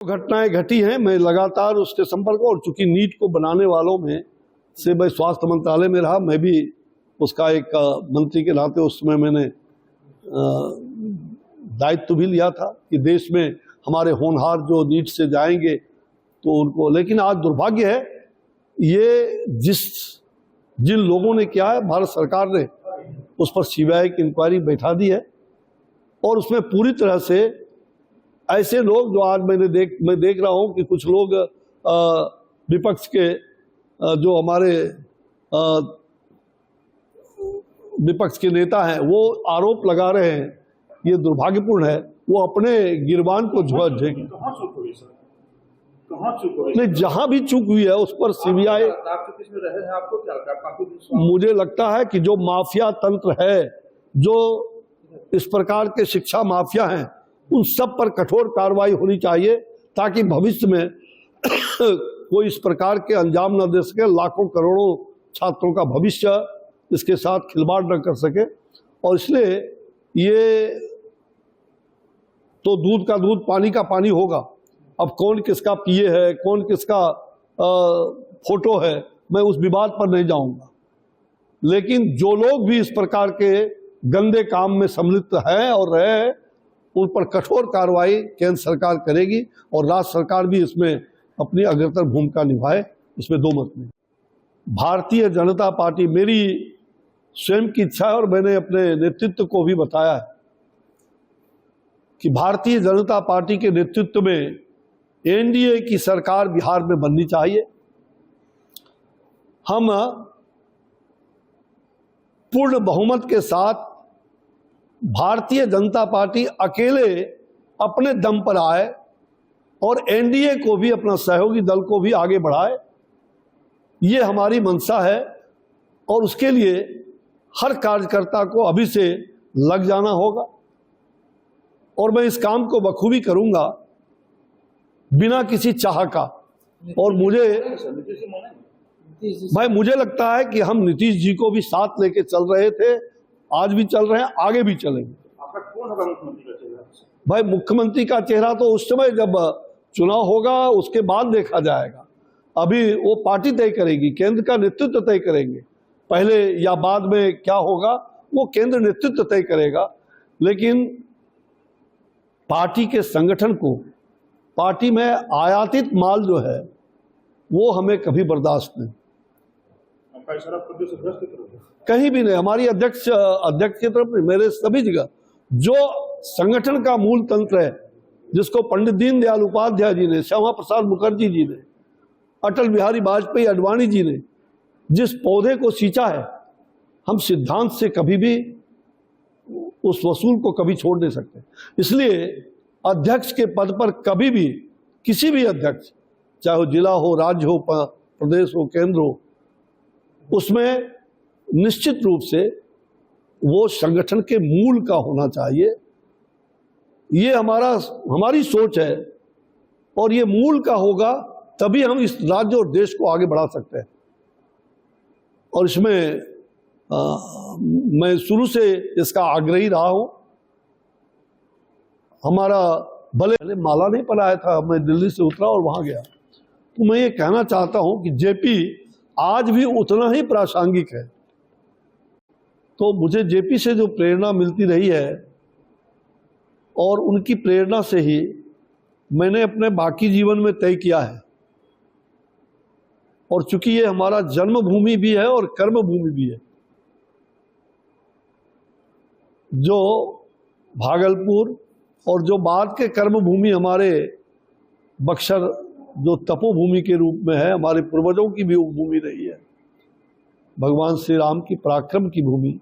घटनाएं घटी हैं, मैं लगातार उसके संपर्क, और चूंकि नीट को बनाने वालों में से मैं स्वास्थ्य मंत्रालय में रहा, मैं भी उसका एक मंत्री के नाते उस समय मैंने दायित्व भी लिया था कि देश में हमारे होनहार जो नीट से जाएंगे तो उनको, लेकिन आज दुर्भाग्य है ये जिन लोगों ने किया है, भारत सरकार ने उस पर सीबीआई की इंक्वायरी बैठा दी है और उसमें पूरी तरह से ऐसे लोग जो आज मैं देख रहा हूं कि कुछ लोग विपक्ष के जो हमारे विपक्ष के नेता हैं वो आरोप लगा रहे हैं, ये दुर्भाग्यपूर्ण है। वो अपने गिरबान को झेंगे। नहीं, जहां भी चूक हुई है उस पर सीबीआई, मुझे लगता है कि जो माफिया तंत्र है, जो इस प्रकार के शिक्षा माफिया हैं, उन सब पर कठोर कार्रवाई होनी चाहिए ताकि भविष्य में कोई इस प्रकार के अंजाम न दे सके, लाखों करोड़ों छात्रों का भविष्य इसके साथ खिलवाड़ न कर सके। और इसलिए ये तो दूध का दूध पानी का पानी होगा। अब कौन किसका पिए है, कौन किसका फोटो है, मैं उस विवाद पर नहीं जाऊंगा, लेकिन जो लोग भी इस प्रकार के गंदे काम में सम्मिलित है और रहे हैं उन पर कठोर कार्रवाई केंद्र सरकार करेगी और राज्य सरकार भी इसमें अपनी अग्रतर भूमिका निभाए, इसमें दो मत नहीं। भारतीय जनता पार्टी, मेरी स्वयं की इच्छा है और मैंने अपने नेतृत्व को भी बताया है कि भारतीय जनता पार्टी के नेतृत्व में एनडीए की सरकार बिहार में बननी चाहिए। हम पूर्ण बहुमत के साथ भारतीय जनता पार्टी अकेले अपने दम पर आए और एनडीए को भी, अपना सहयोगी दल को भी आगे बढ़ाए, ये हमारी मंशा है और उसके लिए हर कार्यकर्ता को अभी से लग जाना होगा और मैं इस काम को बखूबी करूंगा बिना किसी चाह का। और मुझे लगता है कि हम नीतीश जी को भी साथ लेके चल रहे थे, आज भी चल रहे हैं, आगे भी चलेंगे। आपका कौन होगा मुख्यमंत्री का चेहरा? भाई मुख्यमंत्री का चेहरा तो उस समय जब चुनाव होगा उसके बाद देखा जाएगा। अभी वो पार्टी तय करेगी, केंद्र का नेतृत्व तय करेंगे, पहले या बाद में क्या होगा वो केंद्र नेतृत्व तय करेगा। लेकिन पार्टी के संगठन को, पार्टी में आयातित माल जो है वो हमें कभी बर्दाश्त नहीं, कहीं भी नहीं। हमारी अध्यक्ष की तरफ नहीं, मेरे सभी जगह जो संगठन का मूल तंत्र है, जिसको पंडित दीनदयाल उपाध्याय जी ने, श्यामा प्रसाद मुखर्जी जी ने, अटल बिहारी वाजपेयी अडवाणी जी ने जिस पौधे को सींचा है, हम सिद्धांत से कभी भी उस वसूल को कभी छोड़ नहीं सकते। इसलिए अध्यक्ष के पद पर कभी भी किसी भी अध्यक्ष, चाहे वो जिला हो, राज्य हो, प्रदेश हो, केंद्र हो, उसमें निश्चित रूप से वो संगठन के मूल का होना चाहिए। ये हमारी सोच है और ये मूल का होगा तभी हम इस राज्य और देश को आगे बढ़ा सकते हैं। और इसमें मैं शुरू से इसका आग्रही रहा हूं। हमारा भले माला नहीं पहनाया था, मैं दिल्ली से उतरा और वहां गया, तो मैं ये कहना चाहता हूं कि जेपी आज भी उतना ही प्रासंगिक है। तो मुझे जेपी से जो प्रेरणा मिलती रही है और उनकी प्रेरणा से ही मैंने अपने बाकी जीवन में तय किया है। और चूंकि ये हमारा जन्मभूमि भी है और कर्मभूमि भी है, जो भागलपुर और जो बाद के कर्मभूमि हमारे बक्सर, जो तपोभूमि के रूप में है, हमारे पूर्वजों की भी भूमि रही है, भगवान श्री राम की पराक्रम की भूमि,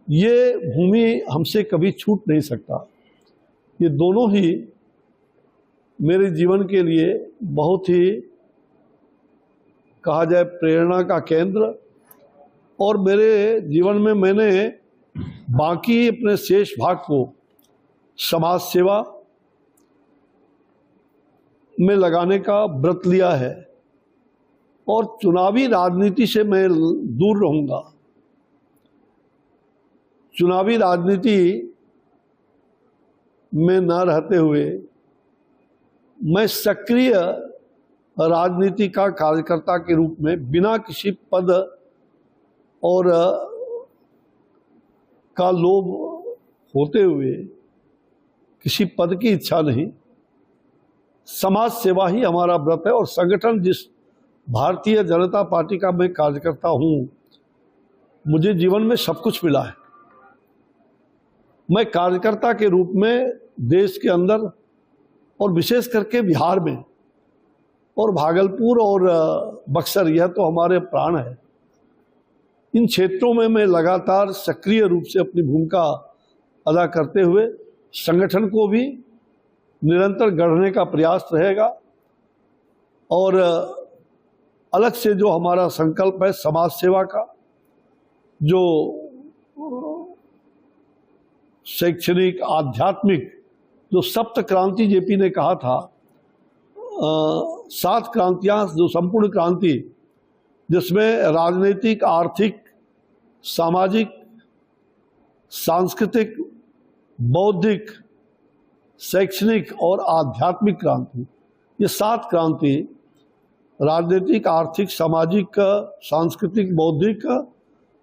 ये भूमि हमसे कभी छूट नहीं सकता। ये दोनों ही मेरे जीवन के लिए बहुत ही, कहा जाए, प्रेरणा का केंद्र। और मेरे जीवन में मैंने बाकी अपने शेष भाग को समाज सेवा में लगाने का व्रत लिया है और चुनावी राजनीति से मैं दूर रहूंगा। चुनावी राजनीति में न रहते हुए मैं सक्रिय राजनीति का कार्यकर्ता के रूप में बिना किसी पद और का लोभ होते हुए, किसी पद की इच्छा नहीं, समाज सेवा ही हमारा व्रत है। और संगठन जिस भारतीय जनता पार्टी का मैं कार्यकर्ता हूं, मुझे जीवन में सब कुछ मिला है। मैं कार्यकर्ता के रूप में देश के अंदर और विशेष करके बिहार में और भागलपुर और बक्सर, यह तो हमारे प्राण है, इन क्षेत्रों में मैं लगातार सक्रिय रूप से अपनी भूमिका अदा करते हुए संगठन को भी निरंतर गढ़ने का प्रयास रहेगा। और अलग से जो हमारा संकल्प है समाज सेवा का, जो शैक्षणिक आध्यात्मिक, जो सप्त क्रांति जेपी ने कहा था, 7 क्रांतियां, जो संपूर्ण क्रांति, जिसमें राजनीतिक, आर्थिक, सामाजिक, सांस्कृतिक, बौद्धिक, शैक्षणिक और आध्यात्मिक क्रांति, ये 7 क्रांति, राजनीतिक, आर्थिक, सामाजिक, सांस्कृतिक, बौद्धिक,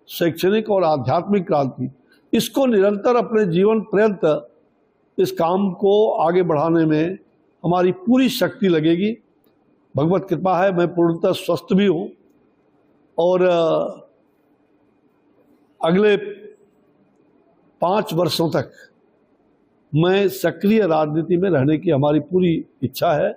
शैक्षणिक और आध्यात्मिक क्रांति, इसको निरंतर अपने जीवन पर्यंत इस काम को आगे बढ़ाने में हमारी पूरी शक्ति लगेगी। भगवत कृपा है, मैं पूर्णतः स्वस्थ भी हूँ और अगले 5 वर्षों तक मैं सक्रिय राजनीति में रहने की हमारी पूरी इच्छा है।